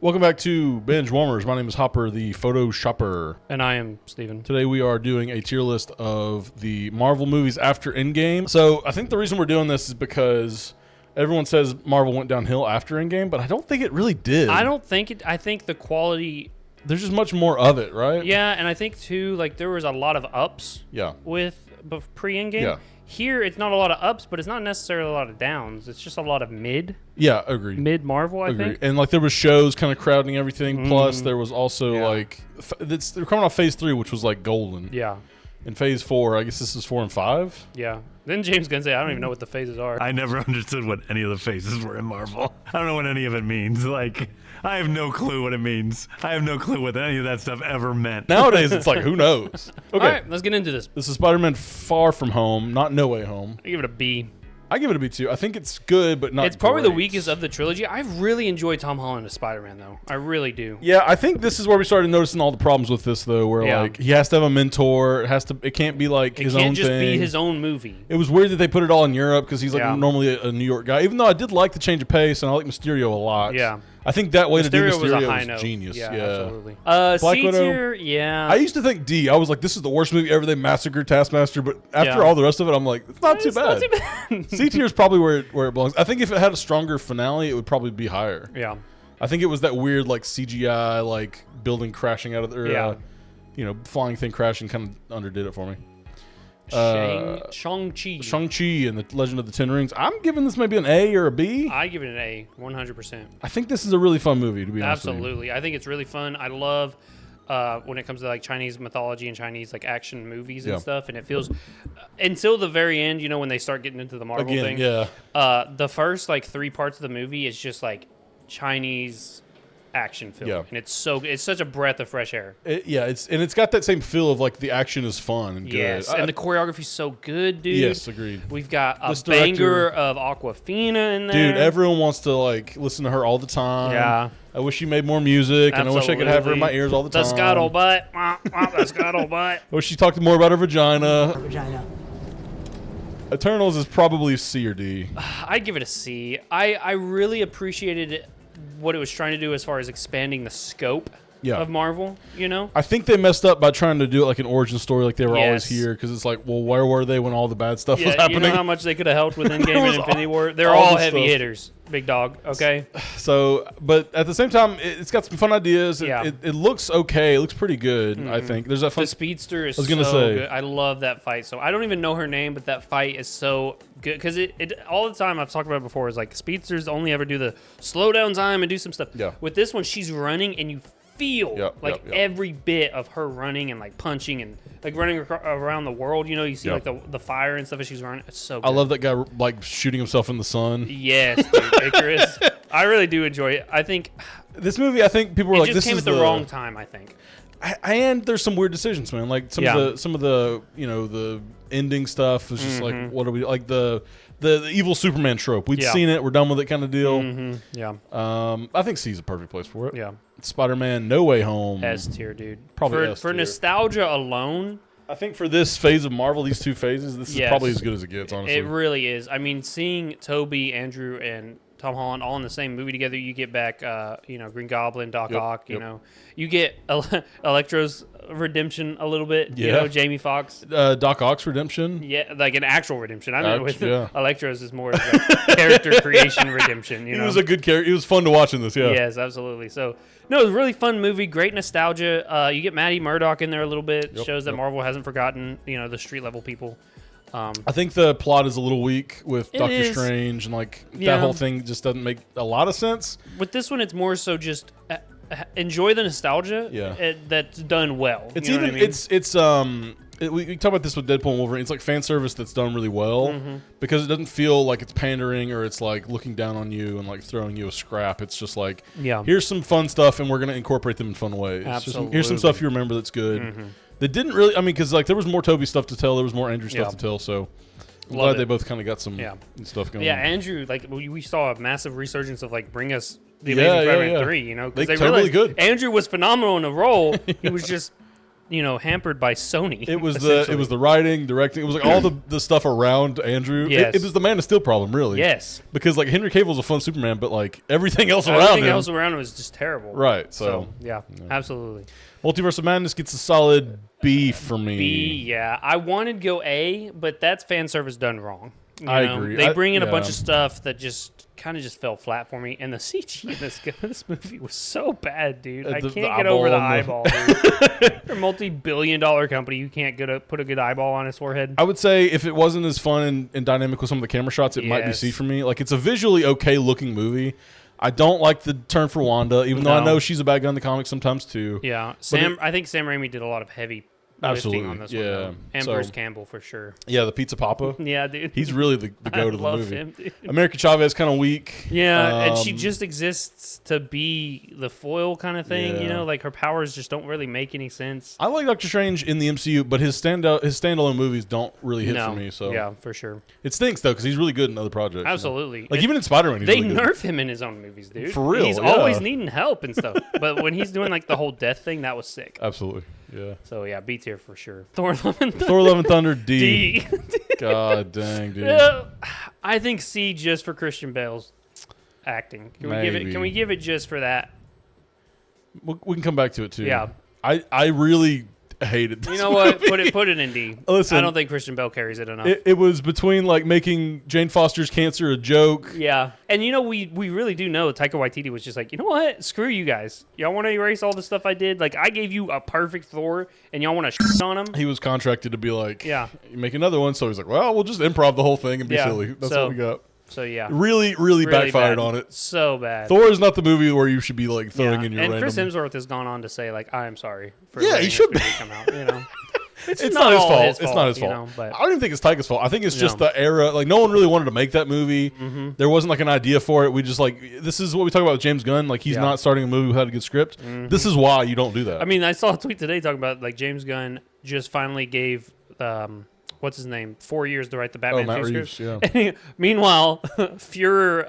Welcome back to Binge Warmers. My name is Hopper, the photo shopper. And I am Steven. Today we are doing a tier list of the Marvel movies after Endgame. So I think the reason we're doing this is because everyone says Marvel went downhill after Endgame, but I don't think it really did. I don't think it. I think the quality. There's just much more of it, right? Yeah, and I think too, like there was a lot of ups. Yeah. With pre-Endgame. Yeah. Here, it's not a lot of ups, but it's not necessarily a lot of downs. It's just a lot of mid. Yeah, agreed. Mid Marvel, I think. And like there was shows kind of crowding everything. Plus there was also like they're coming off Phase 3, which was like golden. Yeah. In Phase 4, I guess this is 4 and 5. Yeah. Then James Gunn say, I don't even know what the phases are. I never understood what any of the phases were in Marvel. I don't know what any of it means. Like, I have no clue what it means. I have no clue what any of that stuff ever meant. Nowadays, it's like, who knows? Okay. All right, let's get into this. This is Spider-Man Far From Home, not No Way Home. I give it a B. I give it a B too. I think it's good, but not It's probably the great. weakest of the trilogy. I really enjoy Tom Holland as Spider-Man, though. I really do. Yeah, I think this is where we started noticing all the problems with this, though, where like he has to have a mentor. It can't be like his own thing. It can't just be his own movie. It was weird that they put it all in Europe because he's like normally a New York guy. Even though I did like the change of pace and I like Mysterio a lot. Yeah. I think that way to do Mysterio was a high note. Genius. Yeah, absolutely. Black C Widow, tier, yeah. I used to think D. I was like, this is the worst movie ever. They massacred Taskmaster, but after all the rest of it, I'm like, it's not too bad. Not too bad. C tier is probably where it belongs. I think if it had a stronger finale, it would probably be higher. Yeah. I think it was that weird like CGI like building crashing out of the flying thing crashing kind of underdid it for me. Shang-Chi. Shang-Chi and the Legend of the Ten Rings. I'm giving this maybe an A or a B. I give it an A, 100%. I think this is a really fun movie, to be honest with you. Absolutely. I think it's really fun. I love when it comes to like Chinese mythology and Chinese like action movies and stuff, and it feels until the very end, you know, when they start getting into the Marvel thing. Yeah. The first like 3 parts of the movie is just like Chinese action film, and it's such a breath of fresh air. It's got that same feel of like the action is fun and good. Yes, and the choreography's so good, dude. Yes, agreed. We've got a banger of Aquafina in there. Dude, everyone wants to like listen to her all the time. Yeah. I wish she made more music, and I wish I could have her in my ears all the time. The scuttlebutt. The scuttlebutt. I wish she talked more about her vagina. Eternals is probably C or D. I'd give it a C. I really appreciated what it was trying to do as far as expanding the scope of Marvel, you know? I think they messed up by trying to do it like an origin story, like they were always here, because it's like, well, where were they when all the bad stuff was happening? You know how much they could have helped with Endgame and Infinity War? They're all heavy hitters, big dog, okay? So, but at the same time, it's got some fun ideas. It looks okay. It looks pretty good, I think. There's that fun... The Speedster is so good. I love that fight. So I don't even know her name, but that fight is so good. Because it all the time, I've talked about it before, is like Speedsters only ever do the slow down time and do some stuff. Yeah. With this one, she's running and you feel every bit of her running and like punching and like running around the world. You know, you see like the fire and stuff as she's running. It's so good. I love that guy like shooting himself in the sun. Yes, dude, Icarus. I really do enjoy it. I think this movie, I think people were like, this came is at the wrong time, I think. And there's some weird decisions, man. Like some of the you know, the ending stuff was just like, what are we like the evil Superman trope. We'd seen it. We're done with it kind of deal. Yeah. I think C is a perfect place for it. Yeah. Spider-Man No Way Home. S tier, dude. Probably S tier. For nostalgia alone. I think for this phase of Marvel, these 2 phases, this is probably as good as it gets, honestly. It really is. I mean, seeing Toby, Andrew, and Tom Holland all in the same movie together, you get back, Green Goblin, Doc Ock, you know. You get Electro's redemption a little bit, you know, Jamie Foxx. Doc Ock's redemption. Yeah, like an actual redemption. I mean, with Electro's is more like character creation redemption, you know. He was a good character. He was fun to watch in this, Yes, absolutely. So, no, it was a really fun movie, great nostalgia. You get Maddie Murdock in there a little bit. Shows that Marvel hasn't forgotten, you know, the street level people. I think the plot is a little weak with Doctor Strange, and like that whole thing just doesn't make a lot of sense. With this one, it's more so just enjoy the nostalgia. That's done well. It's you know even what I mean? We talk about this with Deadpool and Wolverine. It's like fan service that's done really well because it doesn't feel like it's pandering or it's like looking down on you and like throwing you a scrap. It's just like, here's some fun stuff and we're going to incorporate them in fun ways. Absolutely. Here's some stuff you remember that's good. That didn't really, I mean, because like there was more Toby stuff to tell, there was more Andrew stuff to tell, so I'm glad they both kind of got some stuff going. Yeah, Andrew, like we saw a massive resurgence of like bring us the Amazing Spider-Man 3, you know, because they totally realized Andrew was phenomenal in the role. He was just hampered by Sony. It was the writing, directing. It was like all the stuff around Andrew. Yes. It was the Man of Steel problem, really. Yes. Because like Henry Cavill's a fun Superman, but like everything else around him was just terrible. Right. So yeah, absolutely. Multiverse of Madness gets a solid B for me. B, yeah. I wanted to go A, but that's fan service done wrong. I agree. They bring in a bunch of stuff that just kind of just fell flat for me, and the CG in this movie was so bad, dude. I can't get over the eyeball, dude. You're a multi-billion-dollar company. You can't put a good eyeball on his forehead. I would say if it wasn't as fun and dynamic with some of the camera shots, it might be C for me. Like, it's a visually okay-looking movie. I don't like the turn for Wanda, even though I know she's a bad guy in the comics sometimes too. Yeah, I think Sam Raimi did a lot of heavy lifting on this one. And Bruce Campbell for sure. Yeah, the Pizza Papa. Yeah, dude. He's really the go to the movie. Him, dude. America Chavez kind of weak. Yeah, and she just exists to be the foil kind of thing. Like her powers just don't really make any sense. I like Doctor Strange in the MCU, but his standalone movies don't really hit for me. So yeah, for sure. It stinks though because he's really good in other projects. Absolutely. Like even in Spider-Man, he's they really good. nerf him in his own movies, dude. For real, he's always needing help and stuff. But when he's doing like the whole death thing, that was sick. Absolutely. Yeah. So yeah, B tier for sure. Thor: Love and Thunder. Thor: Love and Thunder D. D. God dang, dude. I think C just for Christian Bale's acting. Can we give it just for that? We can come back to it too. Yeah. I really hated this. You know what? Put it in D. Listen, I don't think Christian Bale carries it enough. It was between like making Jane Foster's cancer a joke. Yeah. And we really do know Taika Waititi was just like, you know what? Screw you guys. Y'all want to erase all the stuff I did? Like, I gave you a perfect Thor, and y'all want to shit on him? He was contracted to be like, yeah, make another one. So he's like, well, we'll just improv the whole thing and be silly. That's what we got. So yeah, really backfired on it. So bad. Thor is not the movie where you should be like throwing in your random. And Chris Hemsworth has gone on to say like, I am sorry for he should be. Come out. It's not his fault. It's not his fault. But I don't even think it's Taika's fault. I think it's just the era. Like no one really wanted to make that movie. Mm-hmm. There wasn't like an idea for it. We just like this is what we talk about with James Gunn. Like he's not starting a movie without a good script. Mm-hmm. This is why you don't do that. I mean, I saw a tweet today talking about like James Gunn just finally gave what's his name 4 years to write the Batman Matt script. Reeves, yeah. Meanwhile, Führer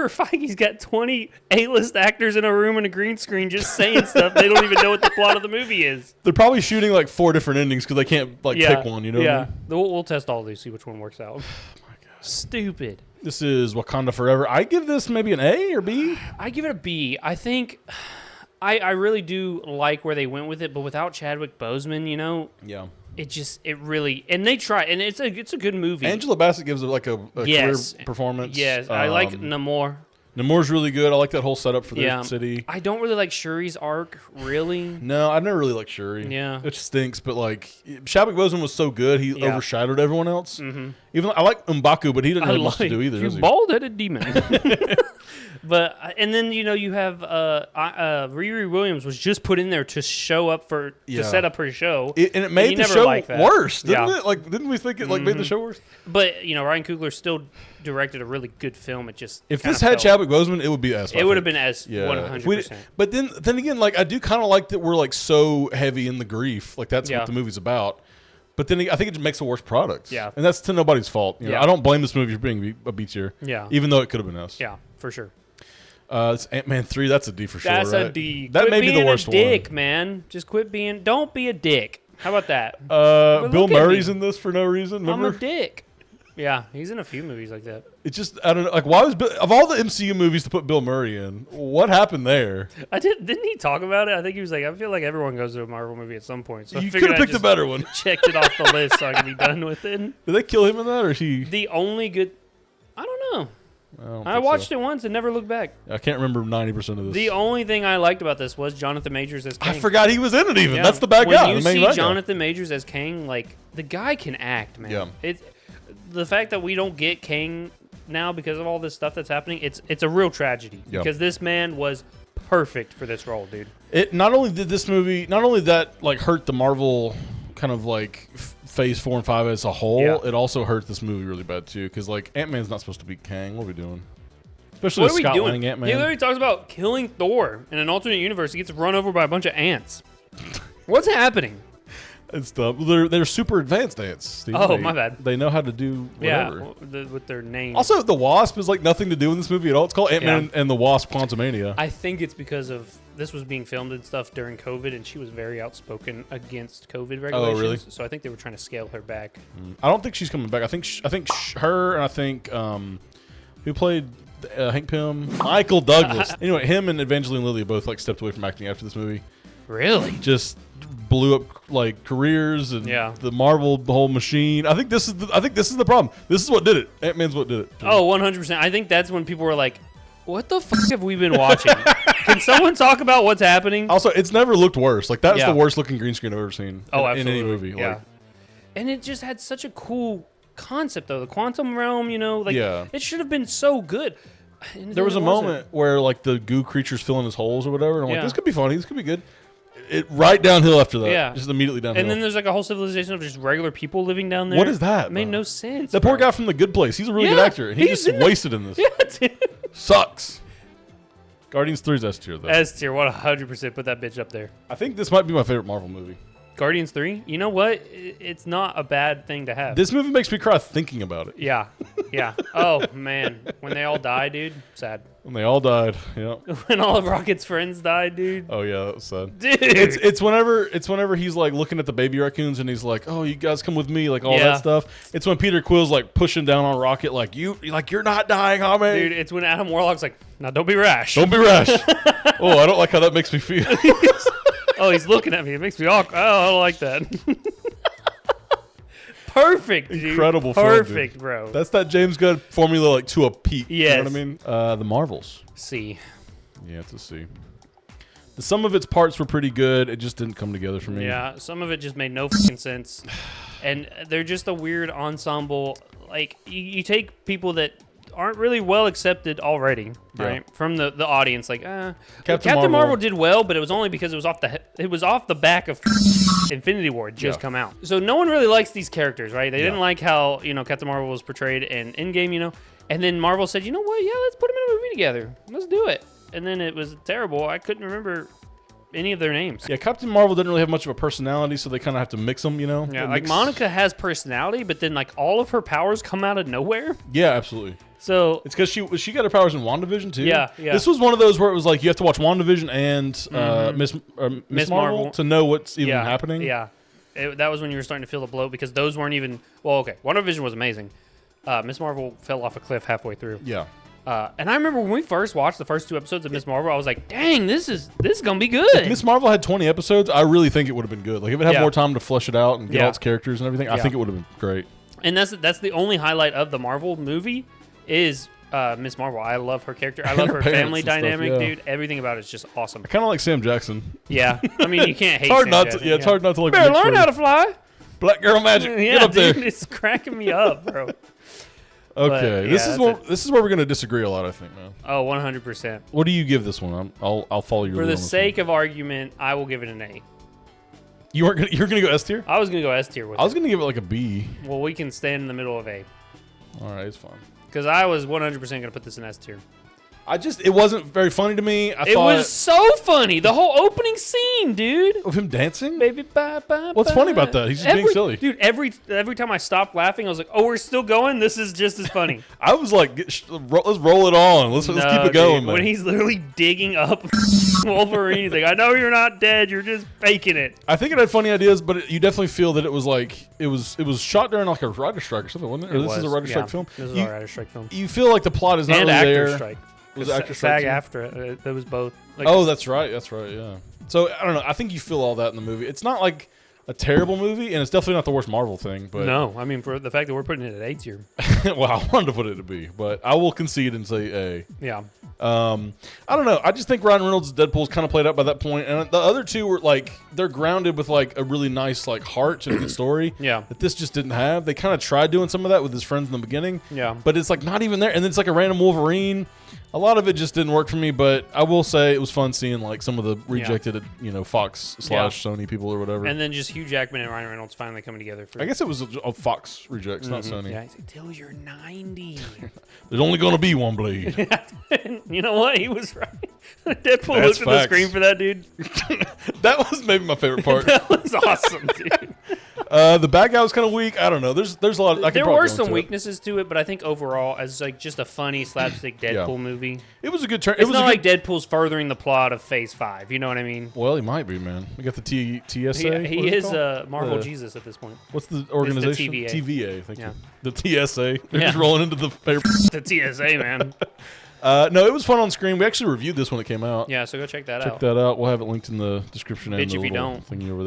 Feige's got 20 A-list actors in a room and a green screen just saying stuff. They don't even know what the plot of the movie is. They're probably shooting like 4 different endings because they can't like pick one. You know? Yeah. What I mean? We'll test all these, see which one works out. Oh my God. Stupid. This is Wakanda Forever. I give this maybe an A or B. I give it a B. I think I really do like where they went with it, but without Chadwick Boseman, Yeah. It really, and they try, and it's a good movie. Angela Bassett gives it like a career performance. Yes, I like Namor. Namor's really good. I like that whole setup for the city. I don't really like Shuri's arc, really. No, I've never really liked Shuri. Yeah. It stinks, but like Chadwick Boseman was so good, he overshadowed everyone else. Mm-hmm. Even though I like M'Baku, but he didn't have much to do either. You bald-headed demon. But and then you have Riri Williams was just put in there to show up to set up her show, and it made the show worse, didn't it? Like, didn't we think it made the show worse? But Ryan Coogler still directed a really good film. It just if this had Chadwick Boseman, it would be S. It would have been S 100%. But then again, like I do kind of like that we're like so heavy in the grief, like that's what the movie's about. But then I think it just makes a worse product. Yeah, and that's to nobody's fault. I don't blame this movie for being a B tier. Yeah, even though it could have been S. Yeah, for sure. It's Ant-Man 3. That's a D for sure. That's right? a D. That may be the worst one. Dick, man. Just quit being. Don't be a dick. How about that? Bill Murray's in this for no reason. Remember? I'm a dick. Yeah, he's in a few movies like that. It's just I don't know. Like, why was of all the MCU movies to put Bill Murray in? What happened there? Didn't he talk about it? I think he was like, I feel like everyone goes to a Marvel movie at some point. So you could have picked a better one. Checked it off the list so I can be done with it. Did they kill him in that, or is he? The only good. I don't know. I watched it once and never looked back. I can't remember 90% of this. The only thing I liked about this was Jonathan Majors as Kang. I forgot he was in it even. Yeah. That's the bad guy. When you see Jonathan Majors as Kang, like, the guy can act, man. Yeah. The fact that we don't get Kang now because of all this stuff that's happening, it's a real tragedy. Yeah. Because this man was perfect for this role, dude. It not only did this movie, not only that like hurt the Marvel kind of like phase 4 and 5 as a whole, it also hurt this movie really bad too. Because like Ant-Man's not supposed to be Kang. What are we doing? Especially with Scott Lang Ant-Man. He literally talks about killing Thor in an alternate universe. He gets run over by a bunch of ants. What's happening? and stuff. They're super advanced ants. Steve. My bad. They know how to do whatever. Yeah, with their names. Also, the Wasp is like nothing to do in this movie at all. It's called Ant-Man and the Wasp: Quantumania. I think it's because of this was being filmed and stuff during COVID, and she was very outspoken against COVID regulations. Oh, really? So I think they were trying to scale her back. I don't think she's coming back. I think her and I think who played Hank Pym, Michael Douglas. Anyway, him and Evangeline Lilly both like stepped away from acting after this movie. Really? Just blew up like careers and the Marvel whole machine. I think this is the problem. This is what did it. Ant-Man's what did it. Oh, 100%. I think that's when people were like, what the fuck have we been watching? Can someone talk about what's happening? Also, it's never looked worse. Like that's the worst looking green screen I've ever seen in any movie. Yeah. Like, and it just had such a cool concept though. The quantum realm, it should have been so good. There was a moment where like the goo creatures fill in his holes or whatever, and I'm like, this could be funny. This could be good. It right downhill after that. Yeah. Just immediately downhill. And then there's like a whole civilization of just regular people living down there. What is that? It made no sense. The poor guy from The Good Place. He's a really good actor. And he's just wasted in this. Yeah, dude. Sucks. Guardians 3's S tier though. S tier, 100% put that bitch up there. I think this might be my favorite Marvel movie. Guardians 3? You know what? It's not a bad thing to have. This movie makes me cry thinking about it. Yeah. Yeah. Oh, man. When they all die, dude, sad. When they all died, yeah. When all of Rocket's friends died, dude. Oh yeah, that was sad. Dude. It's whenever he's like looking at the baby raccoons and he's like, "Oh, you guys come with me," like all that stuff. It's when Peter Quill's like pushing down on Rocket, like you're not dying, homie. Dude, it's when Adam Warlock's like, "Now don't be rash. Don't be rash." Oh, I don't like how that makes me feel. Oh, he's looking at me. It makes me awkward. Oh, I don't like that. Perfect, dude. Incredible Perfect, film, bro. That's that James Gunn formula, like to a peak. Yes. You know what I mean? The Marvels. C. Yeah, it's a C. The sum of its parts were pretty good. It just didn't come together for me. Yeah, some of it just made no fucking sense. And they're just a weird ensemble. Like, you take people that aren't really well accepted already, right? From the audience, like, Captain Marvel did well, but it was only because it was off the back of Infinity War just come out. So no one really likes these characters, right? They didn't like how Captain Marvel was portrayed in Endgame, and then Marvel said, you know what? Yeah, let's put them in a movie together. Let's do it. And then it was terrible. I couldn't remember any of their names. Yeah, Captain Marvel didn't really have much of a personality, so they kind of have to mix them, Yeah, like Monica has personality, but then like all of her powers come out of nowhere. Yeah, absolutely. So it's because she got her powers in WandaVision too. Yeah. This was one of those where it was like you have to watch WandaVision and Miss Marvel to know what's even happening. Yeah, that was when you were starting to feel the blow because those weren't even. Well, okay, WandaVision was amazing. Miss Marvel fell off a cliff halfway through. Yeah. And I remember when we first watched the first 2 episodes of Miss Marvel, I was like, "Dang, this is gonna be good." If Miss Marvel had 20 episodes, I really think it would have been good. Like if it had more time to flesh it out and get all its characters and everything, I think it would have been great. And that's the only highlight of the Marvel movie is Miss Marvel. I love her character. I love her family dynamic, dude. Everything about it is just awesome. I kind of like Sam Jackson. Yeah, I mean you can't hate. It's hard Sam not Jackson, to. Yeah, it's hard not to like. Better learn how to fly. Black girl magic. Yeah, get up dude, there. it's cracking me up, bro. Okay, this is where we're gonna disagree a lot, I think, man. Oh, 100%. What do you give this one? I'll follow you. For the sake of argument, I will give it an A. You're gonna go S tier? I was gonna go S tier with it. I was gonna give it like a B. Well, we can stand in the middle of A. All right, it's fine. Because I was 100% gonna put this in S tier. It wasn't very funny to me. It was so funny. The whole opening scene, dude. Of him dancing? Baby, bye, bye, What's funny about that? He's just being silly. Dude, every time I stopped laughing, I was like, oh, we're still going? This is just as funny. I was like, let's roll it on. Let's keep it going, man. When he's literally digging up Wolverine, he's like, I know you're not dead. You're just faking it. I think it had funny ideas, but you definitely feel that it was like, it was shot during like a writer strike or something, wasn't it? Or this is a writer strike film? This is a writer strike film. You feel like the plot is not really there. Actor strike. Was actor strike after it. It was both. Like, oh, that's right. Yeah. So I don't know. I think you feel all that in the movie. It's not like a terrible movie, and it's definitely not the worst Marvel thing. But no, I mean for the fact that we're putting it at A tier. Well, I wanted to put it at B, but I will concede and say A. Yeah. I don't know. I just think Ryan Reynolds' Deadpool's kind of played out by that point, and the other two were like they're grounded with like a really nice like heart and a good story. Yeah. That this just didn't have. They kind of tried doing some of that with his friends in the beginning. Yeah. But it's like not even there, and then it's like a random Wolverine. A lot of it just didn't work for me, but I will say it was fun seeing like some of the rejected, Fox / Sony people or whatever. And then just Hugh Jackman and Ryan Reynolds finally coming together. I guess it was a Fox rejects, not Sony. Yeah, until you're 90. There's only going to be one Blade. You know what? He was right. Deadpool looked at the screen for that, dude. That was maybe my favorite part. That was awesome, dude. The bad guy was kind of weak. I don't know. There's a lot. There were some weaknesses to it, but I think overall, as like just a funny slapstick Deadpool movie, it was a good turn. It's not like Deadpool's furthering the plot of Phase 5. You know what I mean? Well, he might be, man. We got the TSA. He is Marvel Jesus at this point. What's the organization? It's the TVA. Thank you. The TSA. They're just rolling into the paper. The TSA, man. No, it was fun on screen. We actually reviewed this when it came out. Yeah, so go check that out. Check that out. We'll have it linked in the description and Bitch the if you don't. thingy over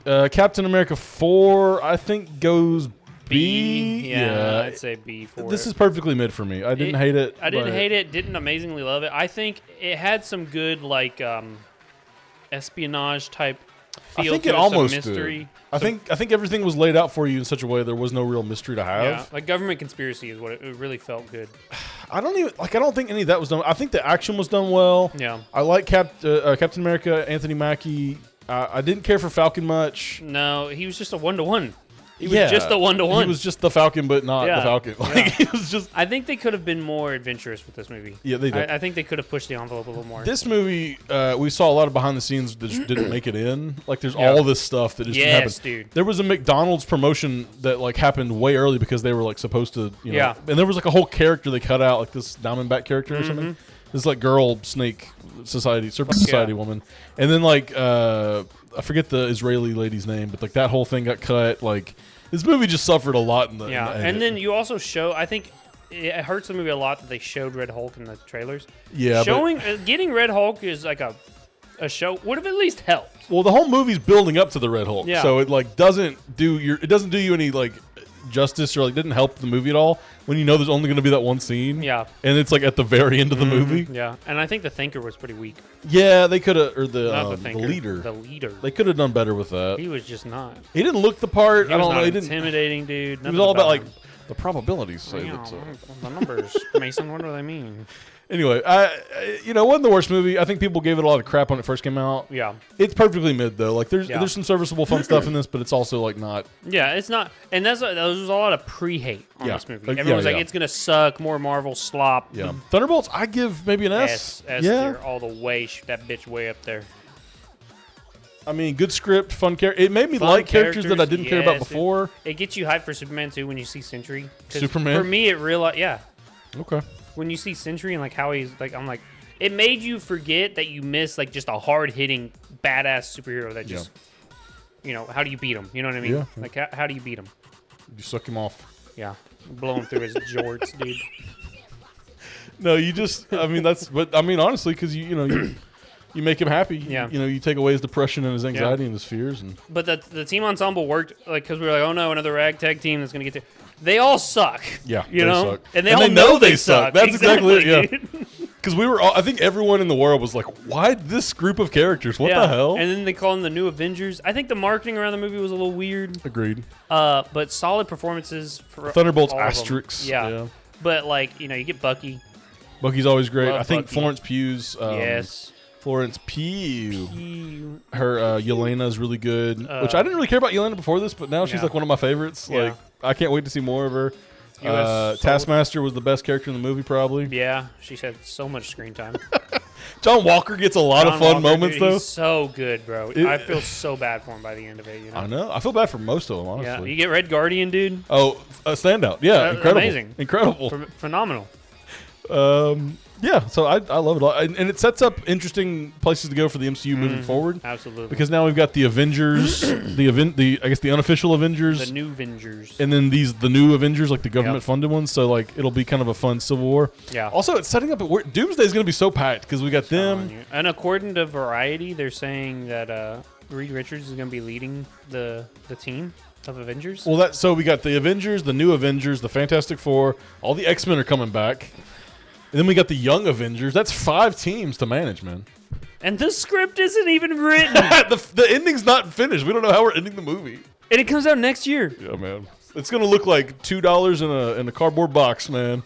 there. Captain America 4, I think, goes B. Yeah, I'd say B for This is perfectly mid for me. I didn't hate it. I didn't hate it. Didn't amazingly love it. I think it had some good, like, espionage type feel. I think to it almost mystery. did. I think everything was laid out for you in such a way there was no real mystery to have. Yeah, like government conspiracy is what it really felt good. I don't think any of that was done. I think the action was done well. Yeah. I like Captain America, Anthony Mackie. I didn't care for Falcon much. No, he was just a 1-to-1. He was just a 1-to-1. He was just the Falcon, but not the Falcon. He was just. I think they could have been more adventurous with this movie. Yeah, they did. I think they could have pushed the envelope a little more. This movie, we saw a lot of behind the scenes that just didn't make it in. Like, there's all this stuff that just didn't happen. Dude. There was a McDonald's promotion that like happened way early because they were like supposed to, and there was like a whole character they cut out, like this Diamondback character or something. This like girl snake society, serpent society woman, and then like I forget the Israeli lady's name, but like that whole thing got cut. Like. This movie just suffered a lot in the and then you also show. I think it hurts the movie a lot that they showed Red Hulk in the trailers. Yeah, getting Red Hulk is like a show would have at least helped. Well, the whole movie's building up to the Red Hulk, so it like doesn't do you any like justice or like didn't help the movie at all when you know there's only going to be that one scene. Yeah, and it's like at the very end of the movie. Yeah, and I think the Thinker was pretty weak. Yeah, they could have, or the leader. The leader. They could have done better with that. He was just not. He didn't look the part. He was not intimidating, dude. It was all about like the probabilities. Say the numbers, Mason. What do they mean? Anyway, it wasn't the worst movie. I think people gave it a lot of crap when it first came out. Yeah, it's perfectly mid though. Like there's some serviceable fun stuff in this, but it's also like not. Yeah, it's not, and there was a lot of pre-hate on this movie. Everyone was like, "It's gonna suck, more Marvel slop." Yeah, Thunderbolts, I give maybe an S. S tier all the way. Shoot that bitch way up there. I mean, good script, fun character. It made me like characters that I didn't care about before. It gets you hyped for Superman too when you see Sentry. Superman. For me, it Okay. When you see Sentry and like how he's like, I'm like, it made you forget that you missed like just a hard hitting badass superhero that just, how do you beat him? You know what I mean? Yeah. Like how do you beat him? You suck him off. Yeah, blow him through his jorts, dude. No, you just. I mean but I mean honestly, because you make him happy. Yeah. You take away his depression and his anxiety and his fears But the team ensemble worked like because we were like, oh no, another ragtag team that's gonna get to. They all suck. Yeah, you know, suck. And they all know they suck. That's exactly it. Yeah, because we were all. I think everyone in the world was like, "Why this group of characters? What the hell?" And then they call them the New Avengers. I think the marketing around the movie was a little weird. Agreed. But solid performances for Thunderbolts all asterisks. Yeah. But like you get Bucky. Bucky's always great. Love I think Bucky. Florence Pugh's. Yes. Florence Pugh. Her Yelena is really good, which I didn't really care about Yelena before this, but now she's like one of my favorites. Like I can't wait to see more of her. Taskmaster was the best character in the movie, probably. Yeah, she's had so much screen time. John Walker gets a lot of fun moments, though. He's so good, bro. I feel so bad for him by the end of it. I know. I feel bad for most of them, honestly. Yeah, you get Red Guardian, dude. Oh, a standout. Yeah, incredible. Amazing. Incredible. Phenomenal. Yeah, so I love it a lot. And it sets up interesting places to go for the MCU moving forward. Absolutely. Because now we've got the Avengers, the unofficial Avengers. The new Avengers. And then the new Avengers, like the government-funded ones. So, like, it'll be kind of a fun Civil War. Yeah. Also, it's setting up... Doomsday is going to be so packed because we got them. And according to Variety, they're saying that Reed Richards is going to be leading the team of Avengers. Well, so we got the Avengers, the new Avengers, the Fantastic Four. All the X-Men are coming back. And then we got the Young Avengers. That's 5 teams to manage, man. And the script isn't even written. the ending's not finished. We don't know how we're ending the movie. And it comes out next year. Yeah, man. It's going to look like $2 in a cardboard box, man.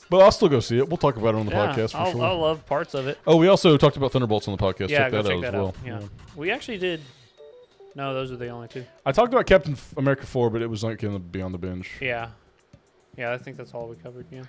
But I'll still go see it. We'll talk about it on the podcast for sure. I love parts of it. Oh, we also talked about Thunderbolts on the podcast. Yeah, check that out as well. Yeah. We actually did. No, those are the only 2. I talked about Captain America 4, but it was not going to be on the binge. Yeah. Yeah, I think that's all we covered, yeah.